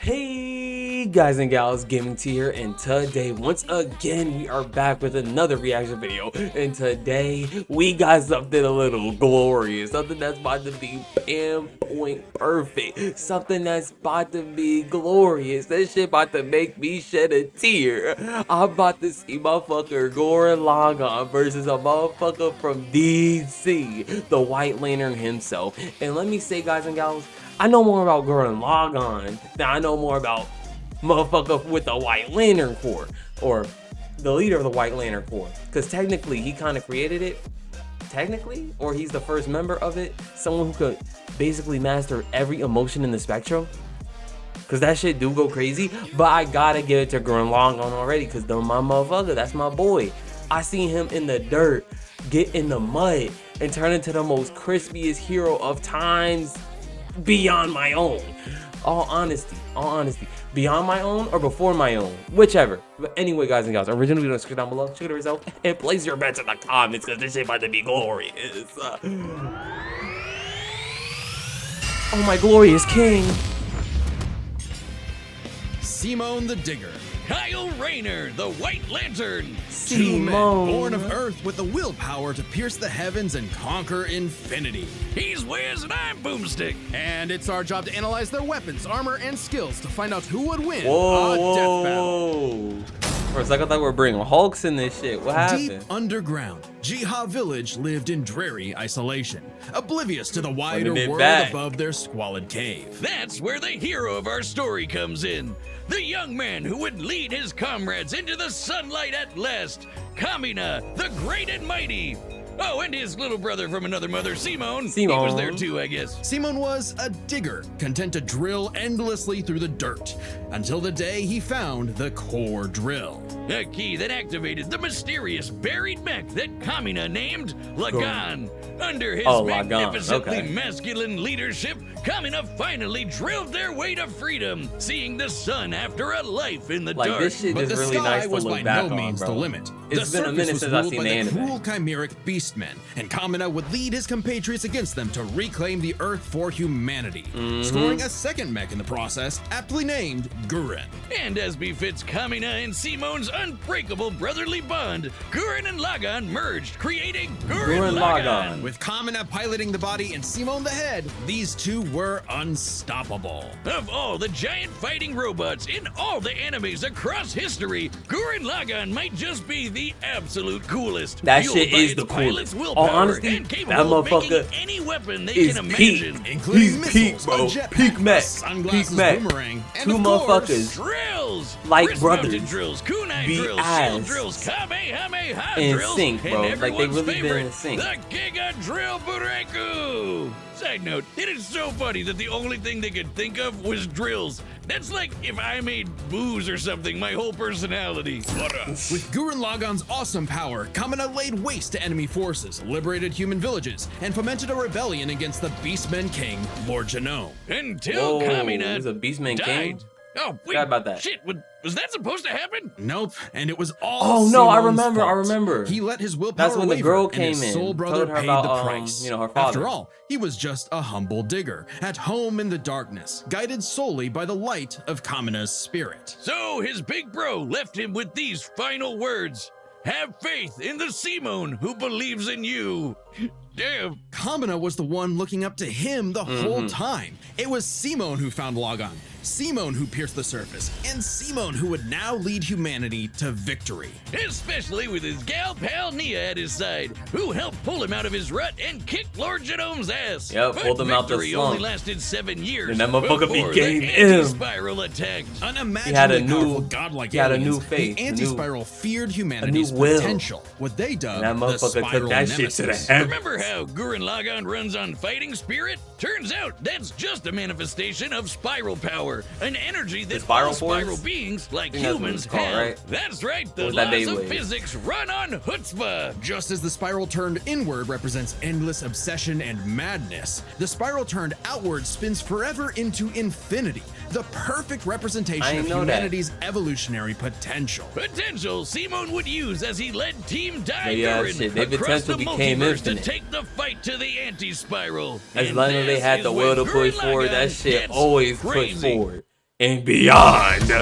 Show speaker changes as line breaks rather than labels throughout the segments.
Hey guys and gals, Gaming T here, and today once again we are back with another reaction video. And today we got something a little glorious, something that's about to be pinpoint perfect, something that's about to be glorious. This shit about to make me shed a tear. I'm about to see motherfucker Gurren Lagann versus a motherfucker from DC, the White Lantern himself. And let me say, guys and gals, I know more about Gurren Lagann than I know more about motherfucker with the White Lantern Corps, or the leader of the White Lantern Corps. Because technically, he kind of created it. Technically, or he's the first member of it. Someone who could basically master every emotion in the spectrum. Because that shit do go crazy. But I gotta give it to Gurren Lagann already. Because my motherfucker, that's my boy. I seen him in the dirt, get in the mud, and turn into the most crispiest hero of times beyond my own. All honesty, beyond my own or before my own, whichever. But anyway, guys and gals, original video description down below. Check it yourself and place your bets in the comments because this shit about to be glorious. Oh my glorious king.
Simone the Digger.
Kyle Rayner, the White Lantern.
Two men born of Earth with the willpower to pierce the heavens and conquer infinity.
He's Wiz and I'm Boomstick.
And it's our job to analyze their weapons, armor, and skills to find out who would win
Whoa,
a death battle.
For a second, I thought we were bringing Hulks in this shit. What happened?
Deep underground, Jiha Village lived in dreary isolation, oblivious to the wider world above their squalid cave.
That's where the hero of our story comes in. The young man who would lead his comrades into the sunlight at last. Kamina, the great and mighty. Oh, and his little brother from another mother, Simone. He was there too, I guess.
Simone was a digger, content to drill endlessly through the dirt, until the day he found the core drill.
A key that activated the mysterious buried mech that Kamina named Lagann. Under his magnificently masculine leadership, Kamina finally drilled their way to freedom, seeing the sun after a life in the dark.
This shit
but
is
the
really
sky
nice to
was
look
by
back
no means
on,
the
bro.
limit.
It's
the
been a minute
was
since I've
ruled
seen
by
the
the
anime.
cruel chimeric beastmen, and Kamina would lead his compatriots against them to reclaim the Earth for humanity, scoring a second mech in the process, aptly named Gurren.
And as befits Kamina and Simone's unbreakable brotherly bond, Gurren and Lagann merged, creating Gurren Lagann.
With Kamina piloting the body and Simone the head, these two were unstoppable.
Of all the giant fighting robots in all the animes across history, Gurren Lagann might just be the absolute coolest.
That shit is the coolest. All honesty, that motherfucker
any weapon they
is
can
peak.
imagine,
including
He's peak, bro. Peak mech. Peak mech.
Boomerang, and
two
of course,
motherfuckers
drills,
like brothers,
drills, kunai
be
drills, shield drills, kamehameha
in
drills,
sync, bro.
and
Like they
everyone's
really been in
favorite,
sync.
the Giga Drill Bureku. Side note, it is so funny that the only thing they could think of was drills. That's like if I made booze or something, my whole personality.
With Gurren Lagann's awesome power, Kamina laid waste to enemy forces, liberated human villages, and fomented a rebellion against the Beastmen King, Lord Genome.
Until Kamina
was a Beastman
died.
king?
Oh, wait,
Forgot about that.
Shit, was that supposed to happen?
Nope, and it was all
Oh no, I
Simone's
remember,
fault.
I remember.
He let his willpower
That's when the
waver,
girl
and
came
his
in,
soul brother
told her
paid
about,
the price.
her father.
After all, he was just a humble digger, at home in the darkness, guided solely by the light of Kamina's spirit.
So his big bro left him with these final words. Have faith in the Simone who believes in you. Damn.
Kamina was the one looking up to him the whole time. It was Simone who found Lagann, Simone who pierced the surface, and Simone who would now lead humanity to victory.
Especially with his gal pal Nia at his side, who helped pull him out of his rut and kick Lord Genome's ass.
Yep,
but
pulled him out the
victory
slump.
only lasted 7 years.
And that motherfucker
before
became
the
him.
anti-spiral attacked.
Unimaginably
new-
powerful godlike
he had a
aliens,
new faith,
the
a new-
anti-spiral feared humanity's
will.
potential, what they dubbed
And that
the
motherfucker took
spiral
that shit to the
nemesis.
heavens.
Remember how Gurren Lagann runs on fighting spirit? Turns out that's just a manifestation of spiral power, an energy that
spiral
all
force?
spiral beings like
think that's what
humans
it's called,
have.
right?
That's right, the
Or was that
laws of
Beyblade?
physics run on chutzpah.
Just as the spiral turned inward represents endless obsession and madness, the spiral turned outward spins forever into infinity, the perfect
I
representation
didn't
of
know that.
humanity's evolutionary potential.
Potential Simone would use as he led Team
But yeah,
Gurren
shit, their
across the
potential became
multiverse to
infinite.
take the fight to the anti-spiral.
As
And
long as they
this
had
is
the
where
will to push
Gurren
forward, that
Lagann
shit
gets
always
crazy.
pushed forward. and beyond.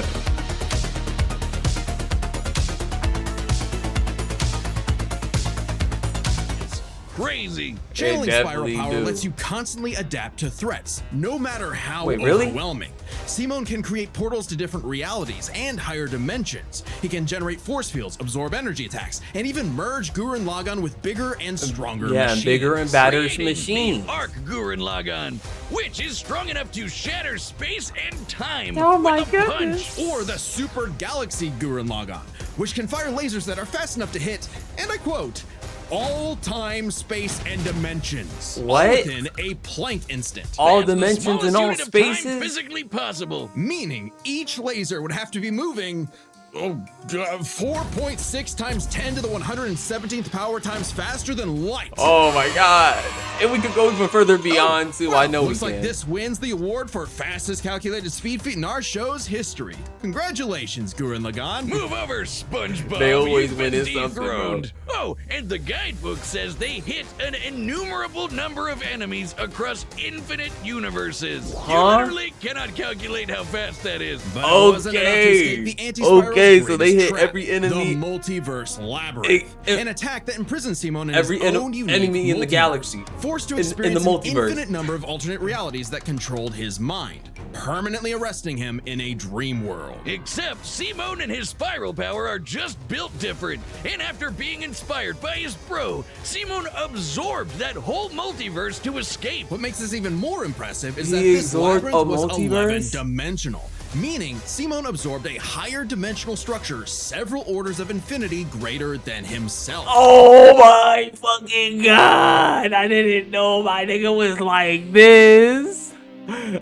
Crazy.
Channeling spiral power lets you constantly adapt to threats, no matter how overwhelming. Simon can create portals to different realities and higher dimensions. He can generate force fields, absorb energy attacks, and even merge Gurren Lagann with bigger and stronger machines.
Bigger and badder machines.
Arc Gurren Lagann, which is strong enough to shatter space and time.
Oh my goodness.
Or the Super Galaxy Gurren Lagann, which can fire lasers that are fast enough to hit, and I quote, all time, space, and dimensions.
What?
All within a Planck instant.
All dimensions and all spaces?
Physically possible.
Meaning each laser would have to be moving 4.6 times 10 to the 117th power times faster than light.
Oh my god. And we could go even further beyond too. I know we
looks
can.
like this wins the award for fastest calculated speed feat in our show's history. Congratulations, Gurren Lagann.
Move over, SpongeBob.
They always
You've
win
been
in something, bro.
dethroned. Oh, and the guidebook says they hit an innumerable number of enemies across infinite universes. You literally cannot calculate how fast that is.
But it wasn't enough to escape the anti-spiral's
so they hit
trap,
every enemy.
The multiverse labyrinth. An attack that imprisons Simon in
Every
his own unique
enemy in the
multiverse,
galaxy.
forced to
In
experience
the
an
multiverse.
infinite number of alternate realities that controlled his mind, permanently arresting him in a dream world.
Except Simon and his spiral power are just built different. And after being inspired by his bro, Simon absorbed that whole multiverse to escape.
What makes this even more impressive is that
He
this
absorbed
labyrinth was
a multiverse?
11-dimensional, meaning Simon absorbed a higher dimensional structure several orders of infinity greater than himself.
Oh my fucking god. I didn't know my nigga was like this.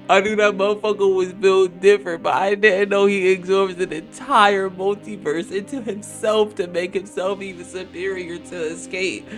I knew that motherfucker was built different, but I didn't know he absorbs an entire multiverse into himself to make himself even superior to escape.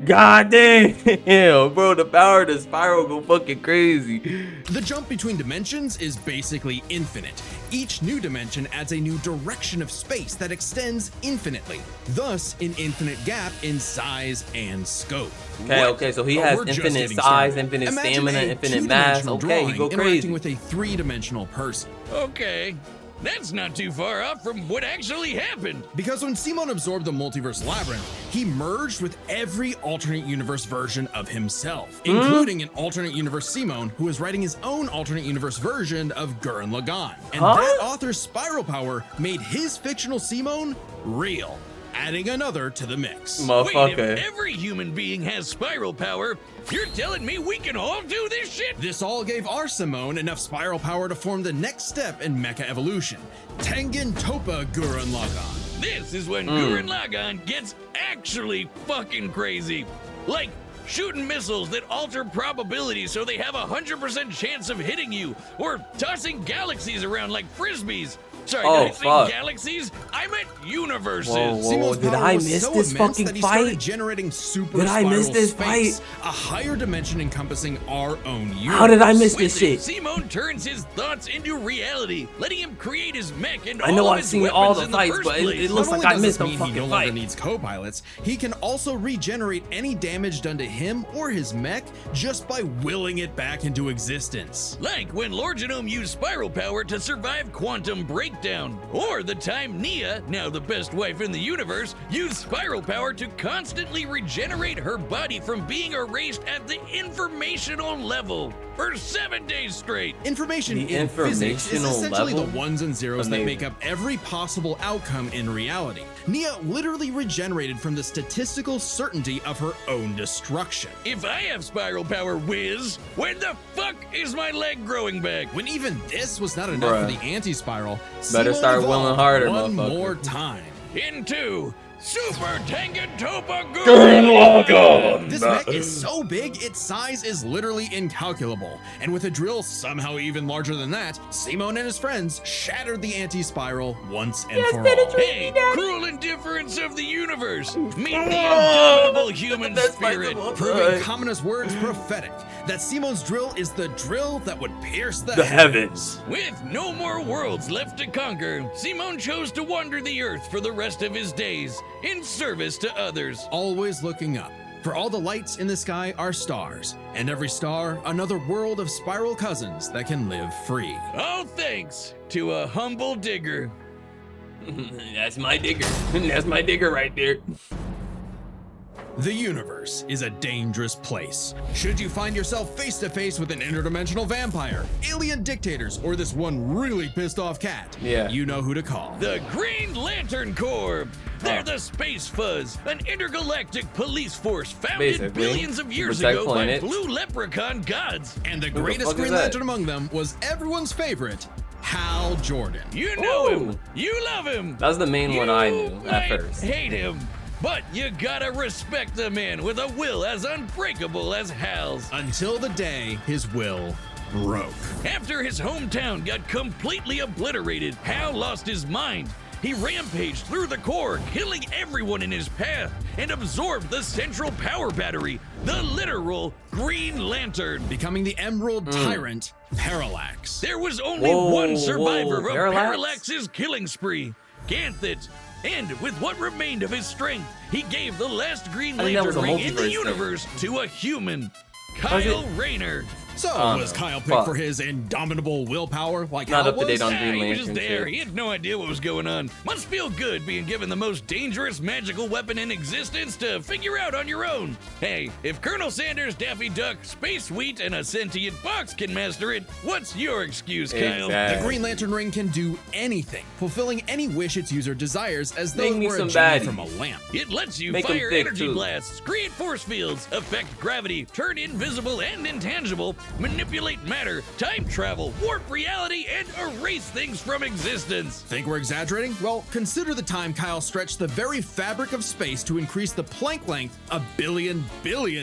God damn, bro, the power of the spiral go fucking crazy.
The jump between dimensions is basically infinite. Each new dimension adds a new direction of space that extends infinitely, thus an infinite gap in size and scope.
Okay, so he has infinite size, infinite stamina, infinite mass. Okay, he go
interacting
crazy.
with a three-dimensional person.
Okay, that's not too far off from what actually happened.
Because when Simon absorbed the multiverse labyrinth, he merged with every alternate universe version of himself, including an alternate universe Simon who is writing his own alternate universe version of Gurren Lagann. And that author's spiral power made his fictional Simon real, adding another to the mix.
Motherfucker.
Wait, if every human being has spiral power, you're telling me we can all do this shit?
This all gave our Simone enough spiral power to form the next step in mecha evolution, Tengen Toppa Gurren Lagann.
This is when Gurren Lagann gets actually fucking crazy. Like shooting missiles that alter probability so they have a 100% chance of hitting you, or tossing galaxies around like frisbees. Sorry, did I say galaxies? I meant universes.
Whoa, did I miss this fucking fight?
Generating super
Did I miss this
space,
fight?
a higher dimension encompassing our own universe.
How did I miss this shit?
Simon turns his thoughts into reality, letting him create his mech and
I know
all
I've
his
seen all the
weapons in
fights,
first
but
place.
it looks
Not
like
only
I
does
missed
this
a
mean
fucking
he no longer
fight.
needs co-pilots, he can also regenerate any damage done to him or his mech just by willing it back into existence.
Like when Lord Genome used spiral power to survive quantum breakdown, or the time Nia, now the best wife in the universe, used spiral power to constantly regenerate her body from being erased at the informational level for 7 days straight.
Information
The
in physics is
informational
essentially
level?
the ones and zeros that
Amazing.
make up every possible outcome in reality. Nia literally regenerated from the statistical certainty of her own destruction.
If I have spiral power, whiz, when the fuck is my leg growing back?
When even this was not enough for the anti-spiral,
Better
Simon
start
evolved
willing harder,
one
motherfucker.
more time.
Into Super Tengen Toppa
Gurren Lagann!
This mech is so big, its size is literally incalculable. And with a drill somehow even larger than that, Simon and his friends shattered the anti-spiral once and for all.
Hey, cruel indifference of the universe! Meet the indomitable human spirit!
Proving Kamina's words prophetic, that Simon's drill is the drill that would pierce the
heavens.
With no more worlds left to conquer, Simon chose to wander the earth for the rest of his days, in service to others.
Always looking up, For all the lights in the sky are stars, and every star another world of spiral cousins that can live free.
All thanks to a humble digger.
That's my digger. That's my digger right there.
The universe is a dangerous place. Should you find yourself face to face with an interdimensional vampire, alien dictators, or this one really pissed off cat, you know who to call.
The Green Lantern Corps. They're the Space Fuzz, an intergalactic police force founded billions of years ago by blue leprechaun gods.
And the greatest Green Lantern among them was everyone's favorite, Hal Jordan.
You know him. You love him.
That was the main one I knew at first.
Hate him. But you gotta respect the man with a will as unbreakable as Hal's.
Until the day his will broke.
After his hometown got completely obliterated, Hal lost his mind. He rampaged through the Corps, killing everyone in his path, and absorbed the central power battery, the literal Green Lantern.
Becoming the Emerald Tyrant, Parallax.
There was only one survivor of Parallax's killing spree, Ganthet. And with what remained of his strength, he gave the last Green Lantern ring in the universe to a human, Kyle Rayner.
So was Kyle picked for his indomitable willpower like
Not
Hal
up to date
was?
on Green
He was
Lantern
just there.
shit.
He had no idea what was going on. Must feel good being given the most dangerous magical weapon in existence to figure out on your own. Hey, if Colonel Sanders, Daffy Duck, Space Wheat, and a sentient box can master it, what's your excuse, Kyle?
The Green Lantern ring can do anything, fulfilling any wish its user desires as though
Make
it
me
were a
some
genie
baddies.
from a lamp.
It lets you
Make 'em
fire
thick,
energy
too.
blasts, create force fields, affect gravity, turn invisible and intangible, manipulate matter, time travel, warp reality, and erase things from existence.
Think we're exaggerating? Well, consider the time Kyle stretched the very fabric of space to increase the Planck length a billion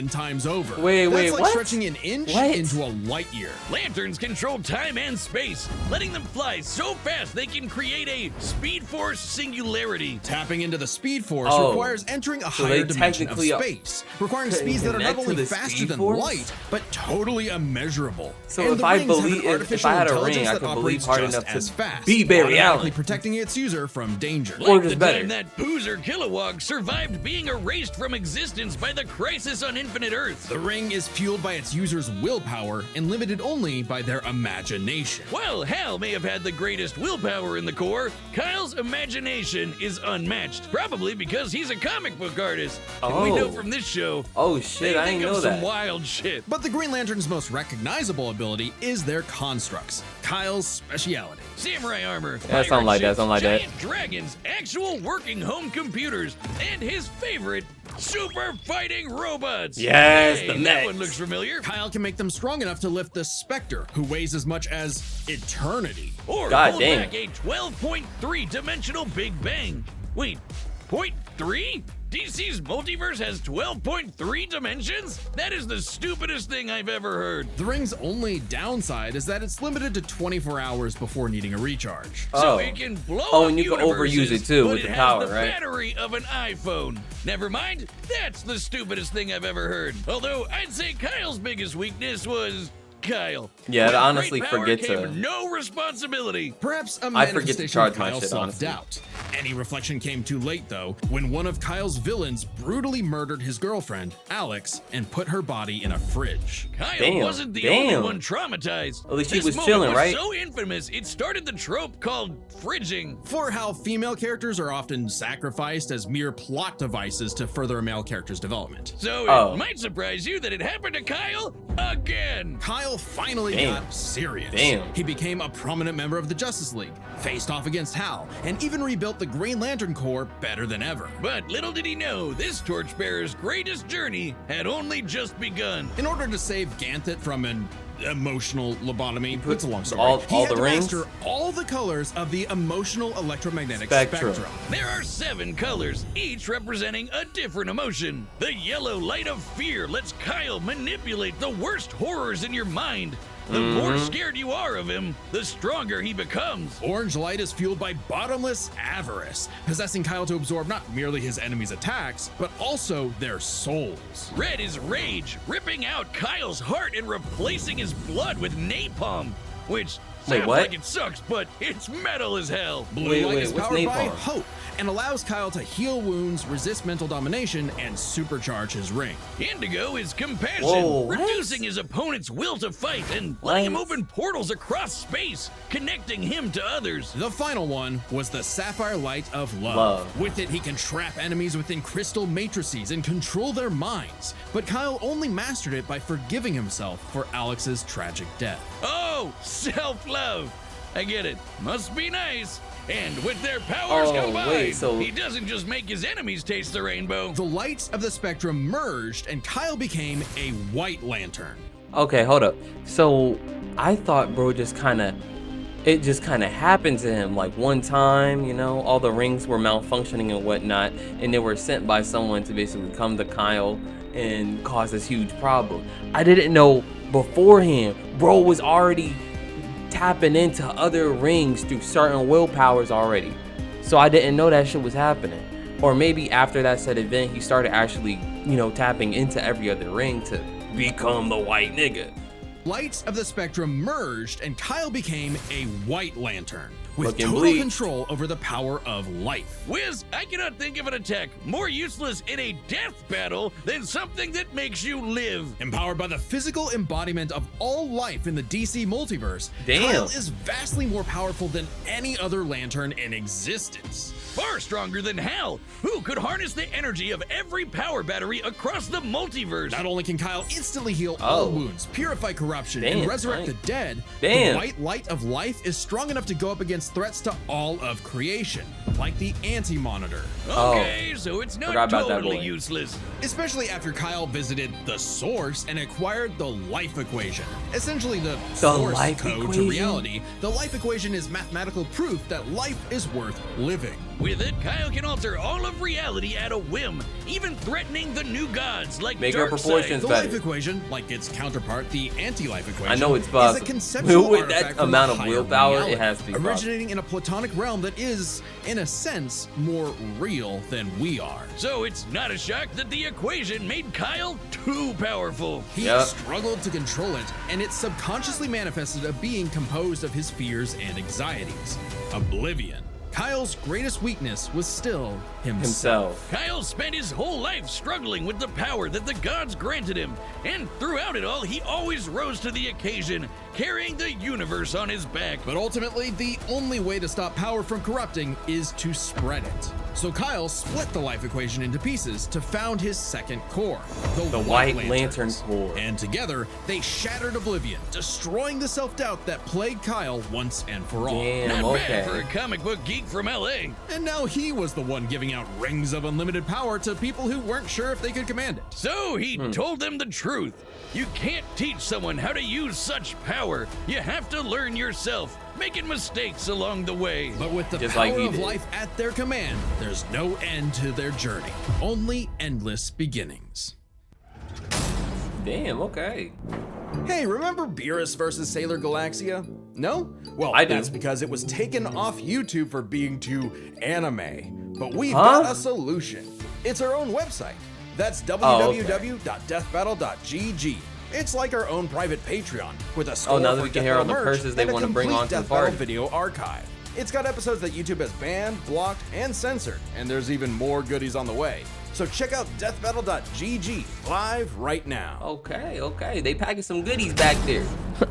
times over. That's like stretching an inch into a light year.
Lanterns control time and space, letting them fly so fast they can create a Speed Force singularity.
Tapping into the Speed Force requires entering a higher dimension of space, requiring speeds that are not only faster than light, but totally immeasurable.
So if I had a ring, I could believe hard enough to be Barry Allen,
protecting its user from danger.
Like the time that Boozer Kilowog survived being erased from existence by the Crisis on Infinite Earths.
The ring is fueled by its user's willpower and limited only by their imagination.
While Hal may have had the greatest willpower in the Corps, Kyle's imagination is unmatched. Probably because he's a comic book artist. And we know from this show,
I didn't know that.
Some wild shit.
But the Green Lantern's most recognizable ability is their constructs, Kyle's speciality.
Samurai armor,
something like that,
giant dragons, actual working home computers, and his favorite, super fighting robots.
Yes,
hey,
the
that
mechs.
one looks familiar.
Kyle can make them strong enough to lift the Spectre, who weighs as much as eternity.
Or hold back a 12.3 dimensional Big Bang. Wait, 0.3? DC's multiverse has 12.3 dimensions? That is the stupidest thing I've ever heard.
The ring's only downside is that it's limited to 24 hours before needing a recharge.
So it can blow up
and you can overuse it too with the power,
the battery of an iPhone. Never mind, that's the stupidest thing I've ever heard. Although I'd say Kyle's biggest weakness was Kyle.
Yeah,
With
I honestly
great power
forget
came
to.
No responsibility.
Perhaps a
I forget to
manifestation
charge
of
my
Kyle's
shit, honestly.
self-doubt. Any reflection came too late, though, when one of Kyle's villains brutally murdered his girlfriend, Alex, and put her body in a fridge.
Kyle wasn't the only one traumatized.
At least he
This
was
moment
chilling,
was
right?
so infamous, it started the trope called fridging.
For how female characters are often sacrificed as mere plot devices to further a male character's development.
So it might surprise you that it happened to Kyle again.
Kyle finally got serious. He became a prominent member of the Justice League, faced off against Hal, and even rebuilt the Green Lantern Corps better than ever.
But little did he know, this torchbearer's greatest journey had only just begun.
In order to save Ganthet from an emotional lobotomy, it's a long story.
All
he had
the
to
rings?
master all the colors of the emotional electromagnetic spectrum.
There are 7 colors, each representing a different emotion. The yellow light of fear lets Kyle manipulate the worst horrors in your mind. The more scared you are of him, the stronger he becomes.
Orange light is fueled by bottomless avarice, possessing Kyle to absorb not merely his enemies' attacks, but also their souls.
Red is rage, ripping out Kyle's heart and replacing his blood with napalm. Which, Sounds
what?
like it sucks, but it's metal as hell.
Blue light is
what's
powered by
napalm?
hope and allows Kyle to heal wounds, resist mental domination, and supercharge his ring.
Indigo is compassion,
Whoa, what?
reducing his opponent's will to fight and letting him
What?
open portals across space, connecting him to others.
The final one was the Sapphire Light of Love.
Love.
With it, he can trap enemies within crystal matrices and control their minds. But Kyle only mastered it by forgiving himself for Alex's tragic death.
Oh, self-love. I get it. Must be nice. And with their powers combined,
wait, so-
he doesn't just make his enemies taste the rainbow.
The lights of the spectrum merged, and Kyle became a White Lantern.
Okay, hold up. So I thought bro just kind of happened to him like one time, you know, all the rings were malfunctioning and whatnot, and they were sent by someone to basically come to Kyle and cause this huge problem. I didn't know beforehand bro was already tapping into other rings through certain willpowers already. So I didn't know that shit was happening. Or maybe after that said event, he started actually, you know, tapping into every other ring to become the white nigga.
Lights of the spectrum merged, and Kyle became a White Lantern with
Looking
total
bleak.
control over the power of life.
Wiz, I cannot think of an attack more useless in a death battle than something that makes you live.
Empowered by the physical embodiment of all life in the DC multiverse,
Damn.
Kyle is vastly more powerful than any other lantern in existence.
Far stronger than Hal, who could harness the energy of every power battery across the multiverse.
Not only can Kyle instantly heal
Oh.
all wounds, purify corruption, and
Damn,
resurrect
right.
the dead,
Damn.
the white light of life is strong enough to go up against threats to all of creation, like the Anti-Monitor.
Okay, so it's
Forgot
not
about that
totally
boy.
useless.
Especially after Kyle visited the Source and acquired the life equation. Essentially the source
life
code
equation?
to reality. The life equation is mathematical proof that life is worth living.
With it, Kyle can alter all of reality at a whim, even threatening the new gods like
Make our
Darkseid.
proportions
The
better.
life equation, like its counterpart, the anti-life equation,
I know it's
is a
possible.
conceptual
With that
artifact from
amount
a
of
higher
willpower, it
reality,
has to be possible.
originating in a platonic realm that is, in a sense, more real than we are.
So it's not a shock that the equation made Kyle too powerful.
He
Yep.
struggled to control it, and it subconsciously manifested a being composed of his fears and anxieties. Oblivion. Kyle's greatest weakness was still himself.
Kyle spent his whole life struggling with the power that the gods granted him, and throughout it all, he always rose to the occasion, carrying the universe on his back.
But ultimately, the only way to stop power from corrupting is to spread it. So Kyle split the life equation into pieces to found his second core, the
White
Lanterns.
Lantern core.
And together, they shattered Oblivion, destroying the self-doubt that plagued Kyle once and for all.
Damn,
Not bad for
okay.
a comic book geek from LA.
And now he was the one giving out rings of unlimited power to people who weren't sure if they could command it.
So he told them the truth. You can't teach someone how to use such power. You have to learn yourself, making mistakes along the way.
But with the
Just
power
like he
of
did.
life at their command, there's no end to their journey, only endless beginnings.
Damn, okay.
Hey, remember Beerus versus Sailor Galaxia? No? Well,
I do.
that's because it was taken off YouTube for being too anime. But we've
Huh?
got a solution. It's our own website. That's
Oh, okay.
www.deathbattle.gg. It's like our own private Patreon with a store
now that
for
we can
Death
hear all
Battle
the
merch
curses they
and a
wanna bring
complete
onto the
Death Battle
party.
video archive. It's got episodes that YouTube has banned, blocked, and censored, and there's even more goodies on the way. So check out deathbattle.gg live right now.
Okay. They packing some goodies back there.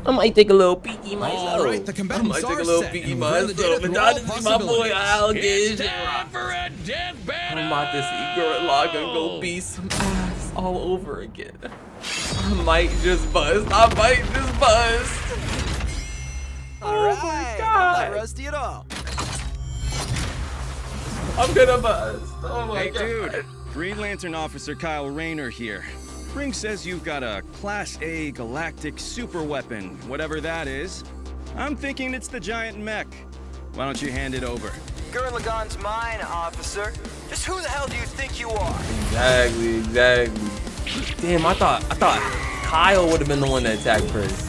I might take a little peeky myself.
All right, the
I
combatants
might take
are
a little
set,
peeky
and we're in the
myself.
data
And
through
I
all
just see my boy
possibilities.
Al
It's
get
time for a death battle.
I'm about to see Gurren Lagann go beat some ass all over again. I might just bust.
Alright,
my
I'm
God.
not rusty at all.
I'm gonna bust. Oh my
Hey
god.
dude, Green Lantern Officer Kyle Rayner here. Ring says you've got a Class A galactic super weapon, whatever that is. I'm thinking it's the giant mech. Why don't you hand it over?
Gurren Lagann's mine, officer. Just who the hell do you think you are?
Exactly. Damn, I thought Kyle would have been the one that attacked first.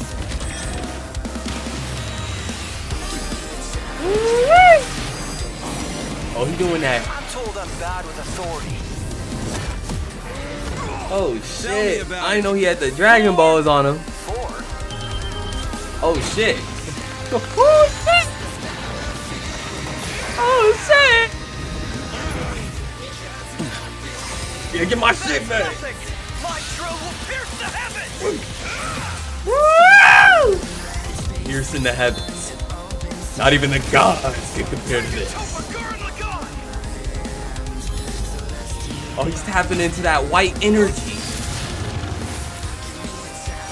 Oh, he doing that.
I'm told I'm bad with authority.
Oh
me
shit.
about
I didn't
it.
know he had the Dragon Balls on him.
4?
Oh shit. Oh shit! Yeah, get my shit back.
My drill will pierce the heavens.
Woo! Pierce in the heavens. Not even the gods can compare to this. Oh, he's tapping into that white energy.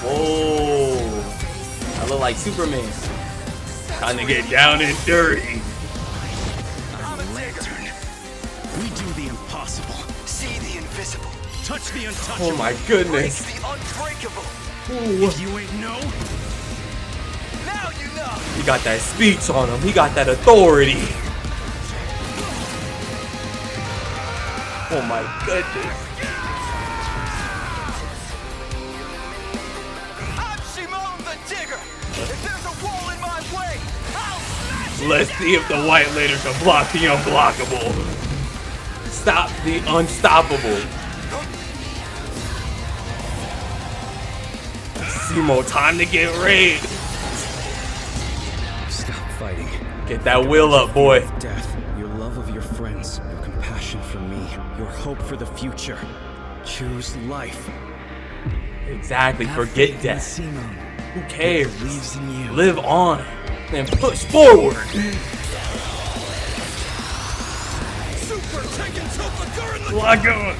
Whoa. I look like Superman. Time to get down and dirty.
Lantern. We do the impossible.
See the invisible.
Touch the untouchable.
Oh my
Break
goodness.
the unbreakable.
If you ain't know,
Now you know.
He got that speech on him. He got that authority. Oh my goodness.
I'm Simone the Digger. If there's a wall in my way, I'll smash it.
Let's see if the White Later can block the unblockable. Stop the unstoppable. Simo, time to get raid.
stop fighting.
Get that will up, boy.
Death, your love of your friends, your compassion for me, your hope for the future. Choose life.
Exactly, forget death.
Simone.
Who cares?
Believes in you.
Live on and push forward.
Super taken to the Gurren.
Lagann.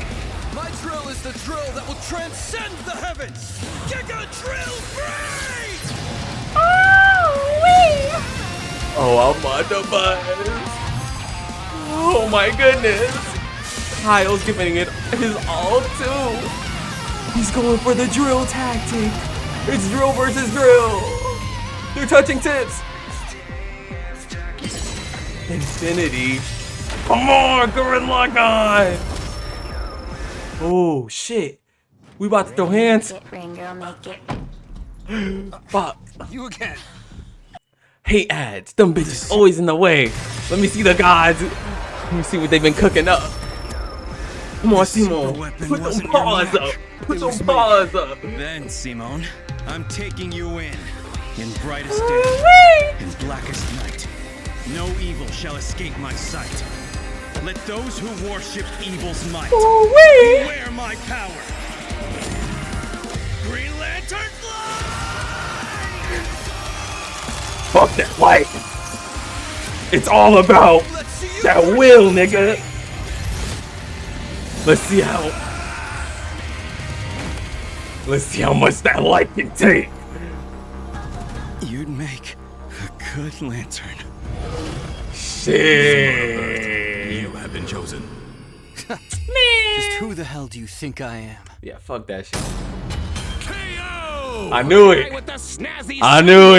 My drill is the drill that will transcend the heavens. Giga drill free!
Oh, I'm on the bus. Oh my goodness. Kyle's giving it his all too. He's going for the drill tactic. It's drill versus drill. They're touching tips. Infinity. Come on, Gurren Lagann. Oh shit. We about to throw hands.
Ring girl, make it.
Fuck.
You again.
Hate ads. Them bitches always in the way. Let me see the gods. Let me see what they've been cooking up. Come on, Simone. Put them paws up. Put them paws up.
Then, Simone, I'm taking you in brightest day, in blackest night. No evil shall escape my sight. Let those who worship evil's might beware my power. Green Lantern fly!
Fuck that light. It's all about that will, nigga. Let's see how much that light can take.
You'd make a good lantern.
Shit.
You have been chosen.
Just who the hell do you think I am?
Yeah, fuck that shit.
KO!
I knew it.
With the snazzy
I knew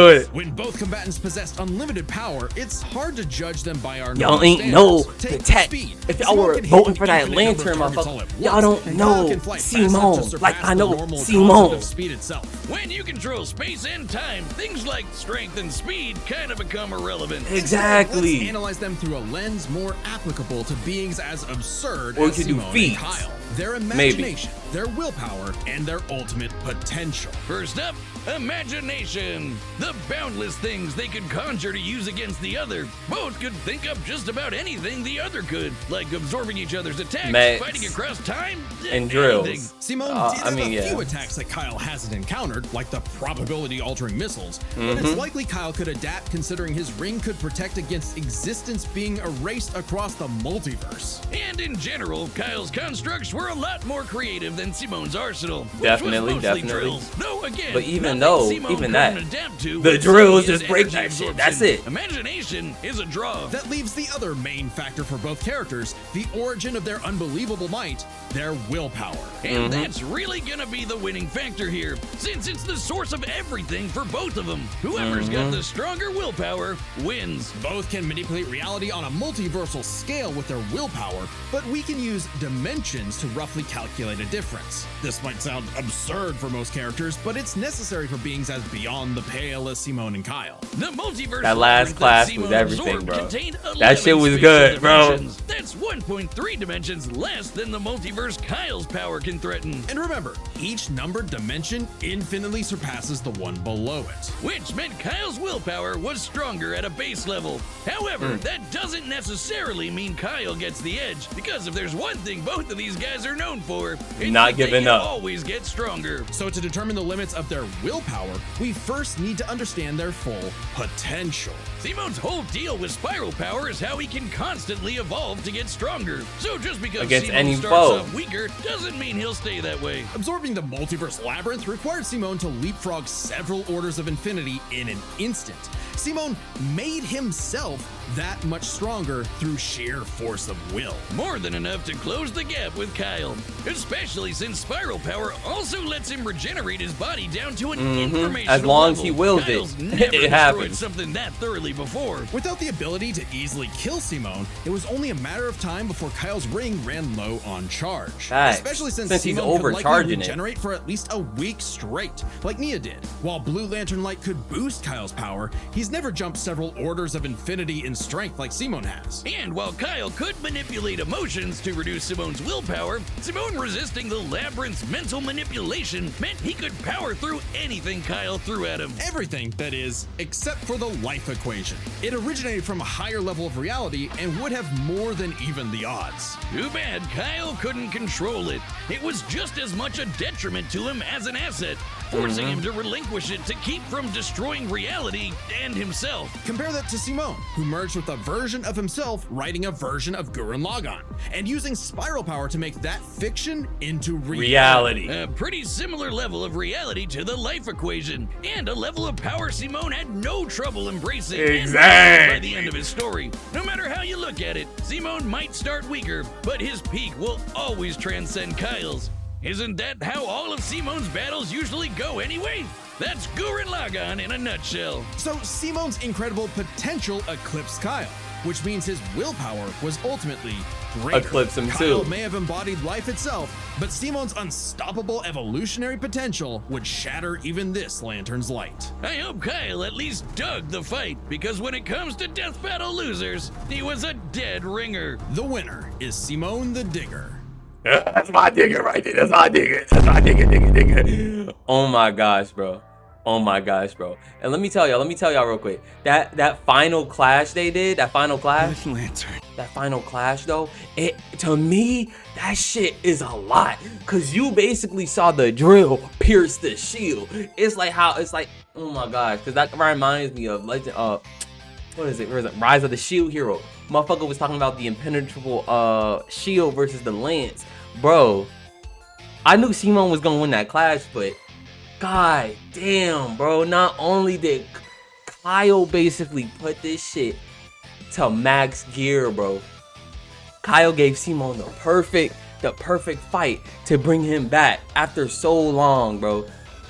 it.
When both combatants possess unlimited power, it's hard to judge them by our
Y'all
normal
ain't know
standards.
the
Take
tech.
speed.
If y'all
Simone
were
can hit
voting
an
for that
infinite number
lantern,
of targets all at
motherfucker,
once,
y'all don't
and
know
Kyle can fly fast enough to
Simone
surpass
like I
the
know
normal
Simone.
concept of speed itself.
When you control space and time, things like strength and speed kind of become irrelevant.
Let's
Exactly.
analyze them through a lens more applicable to beings as absurd
Or we
as
could do
Simone and
feats.
Kyle. Their imagination, their willpower, and their ultimate potential.
First up, imagination. The boundless things they could conjure to use against the other. Both could think up just about anything the other could, like absorbing each other's attacks,
Mets.
fighting across time,
And drills.
anything.
Simone did have a few attacks that Kyle hasn't encountered, like the probability-altering missiles, but it's likely Kyle could adapt considering his ring could protect against existence being erased across the multiverse.
And in general, Kyle's constructs were a lot more creative than Simone's arsenal. Which
Definitely,
was mostly
definitely.
Drills. Though again,
But even
nothing
though,
Simone
even
couldn't
that,
adapt to
the
was
drills
his
just break
energy
that shit.
absorption.
That's it.
Imagination is a draw.
That leaves the other main factor for both characters, the origin of their unbelievable might, their willpower.
And that's really gonna be the winning factor here, since it's the source of everything for both of them. Whoever's got the stronger willpower wins.
Both can manipulate reality on a multiversal scale with their willpower, but we can use dimensions to roughly calculate a difference. This might sound absurd for most characters, but it's necessary for beings as beyond the pale as Simone and Kyle.
The multiverse
That last
labyrinth
class
Simone
was everything,
absorbed
bro.
contained
That shit
11
was
spatial
good, bro.
dimensions. That's 1.3 dimensions less than the multiverse Kyle's power can threaten.
And remember, each numbered dimension infinitely surpasses the one below it.
Which meant Kyle's willpower was stronger at a base level. However, that doesn't necessarily mean Kyle gets the edge, because if there's one thing both of these guys are known for, it's
not
that they
giving
can
up.
always get stronger.
So to determine the limits of their willpower, we first need to understand their full potential.
Simone's whole deal with spiral power is how he can constantly evolve to get stronger. So just because
Against
Simone
any
starts
foe.
off weaker doesn't mean he'll stay that way.
Absorbing the multiverse labyrinth required Simone to leapfrog several orders of infinity in an instant. Simone made himself that much stronger through sheer force of will.
More than enough to close the gap with Kyle, especially since spiral power also lets him regenerate his body down to an informational
As long as
level.
he wills
Kyle's
it,
never
it
destroyed
happens.
something that thoroughly before.
Without the ability to easily kill Simone, it was only a matter of time before Kyle's ring ran low on charge.
Facts.
Especially since
Since he's
Simone could likely
overcharging it.
regenerate for at least a week straight, like Nia did. While Blue Lantern Light could boost Kyle's power, he's never jumped several orders of infinity in strength like Simone has.
And while Kyle could manipulate emotions to reduce Simone's willpower, Simone resisting the labyrinth's mental manipulation meant he could power through anything Kyle threw at him.
Everything, that is, except for the life equation. It originated from a higher level of reality and would have more than even the odds.
Too bad Kyle couldn't control it. It was just as much a detriment to him as an asset, forcing him to relinquish it to keep from destroying reality and himself.
Compare that to Simone, who merged with a version of himself writing a version of Gurren Lagann, and using spiral power to make that fiction into reality.
A pretty similar level of reality to the life equation, and a level of power Simone had no trouble embracing and by the end of his story. No matter how you look at it, Simone might start weaker, but his peak will always transcend Kyle's. Isn't that how all of Simone's battles usually go anyway? That's Gurren Lagann in a nutshell.
So Simone's incredible potential eclipsed Kyle, which means his willpower was ultimately greater.
Eclipse him
Kyle
too.
may have embodied life itself, but Simone's unstoppable evolutionary potential would shatter even this lantern's light.
I hope Kyle at least dug the fight, because when it comes to death battle losers, he was a dead ringer.
The winner is Simone the Digger.
That's my digger right there. That's my digger. That's my digger. Oh my gosh, bro. Oh my gosh, bro. And let me tell y'all real quick. That final clash they did, that final clash though, it to me, that shit is a lot. Cause you basically saw the drill pierce the shield. It's like, oh my gosh, cause that reminds me of Legend what is it? Where is it? Rise of the Shield Hero. Motherfucker was talking about the impenetrable shield versus the lance. Bro, I knew Simone was gonna win that clash, but god damn, bro. Not only did Kyle basically put this shit to max gear, bro. Kyle gave Simone the perfect fight to bring him back after so long, bro.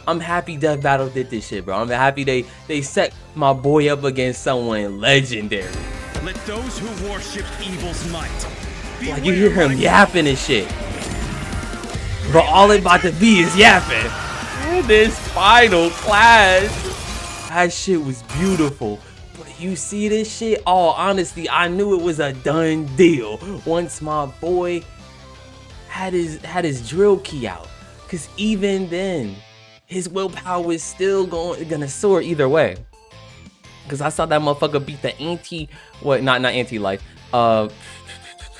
I'm happy Death Battle did this shit, bro. I'm happy they set my boy up against someone legendary.
Let those who worship evil's might.
Like you hear him yapping and shit. But all it about to be is yapping. This final clash. That shit was beautiful. But you see this shit? All honesty, I knew it was a done deal once my boy had his drill key out. Cause even then, his willpower was still gonna soar either way. Cause I saw that motherfucker beat the not anti-life.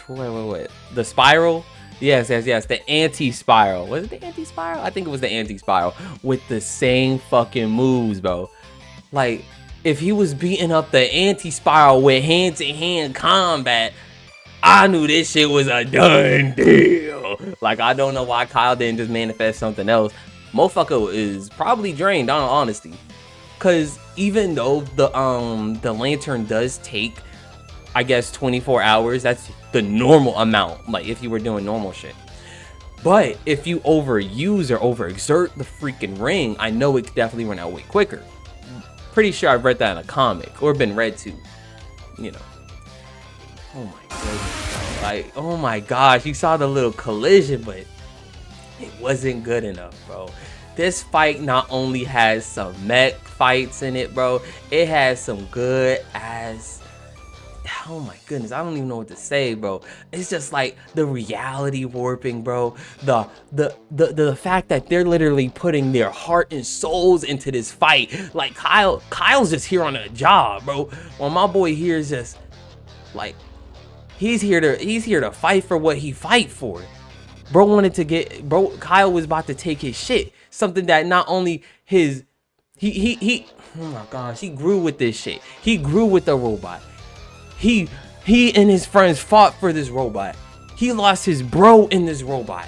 Wait. The spiral? Yes. The anti-spiral. Was it the anti-spiral? I think it was the anti-spiral. With the same fucking moves, bro. Like, if he was beating up the anti-spiral with hand-to-hand combat, I knew this shit was a done deal. Like, I don't know why Kyle didn't just manifest something else. Motherfucker is probably drained, on honesty. Cause even though the lantern does take, I guess, 24 hours, that's the normal amount, like if you were doing normal shit. But if you overuse or overexert the freaking ring, I know it could definitely run out way quicker. Pretty sure I've read that in a comic or been read to, you know. Oh my goodness, like, oh my gosh, you saw the little collision, but it wasn't good enough, bro. This fight not only has some mech fights in it, bro, it has some good ass oh my goodness, I don't even know what to say, bro. It's just like the reality warping, bro. The fact that they're literally putting their heart and souls into this fight. Like Kyle's just here on a job, bro. While my boy here is just like he's here to fight for what he fight for. Bro wanted to get, bro, Kyle was about to take his shit. Something that not only his oh my gosh, he grew with this shit. He grew with the robot. He and his friends fought for this robot. He lost his bro in this robot.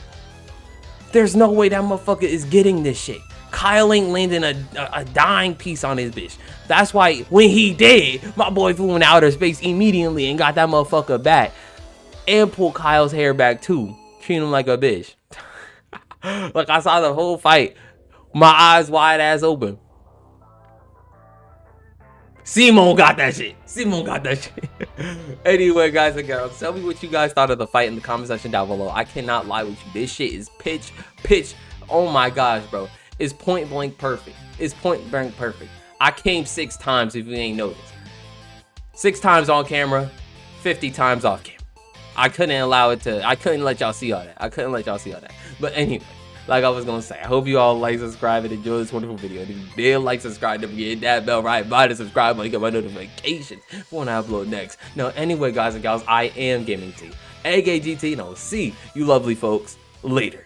There's no way that motherfucker is getting this shit. Kyle ain't landing a dying piece on his bitch. That's why when he did, my boy flew in outer space immediately and got that motherfucker back. And pulled Kyle's hair back too. Treat him like a bitch. Like I saw the whole fight. My eyes wide ass open. Simon got that shit. Simon got that shit. Anyway, guys and girls, tell me what you guys thought of the fight in the comment section down below. I cannot lie with you. This shit is pitch. Oh my gosh, bro. It's point blank perfect. It's point blank perfect. I came 6 times if you ain't noticed. 6 times on camera, 50 times off camera. I couldn't let y'all see all that. But anyway, like I was gonna say, I hope you all like, subscribe, and enjoy this wonderful video. And if you did like, subscribe, don't forget to hit that bell right by the subscribe button, get my notifications for when I upload next. Now, anyway, guys and gals, I am Gaming T, aka GT, and I'll see you lovely folks later.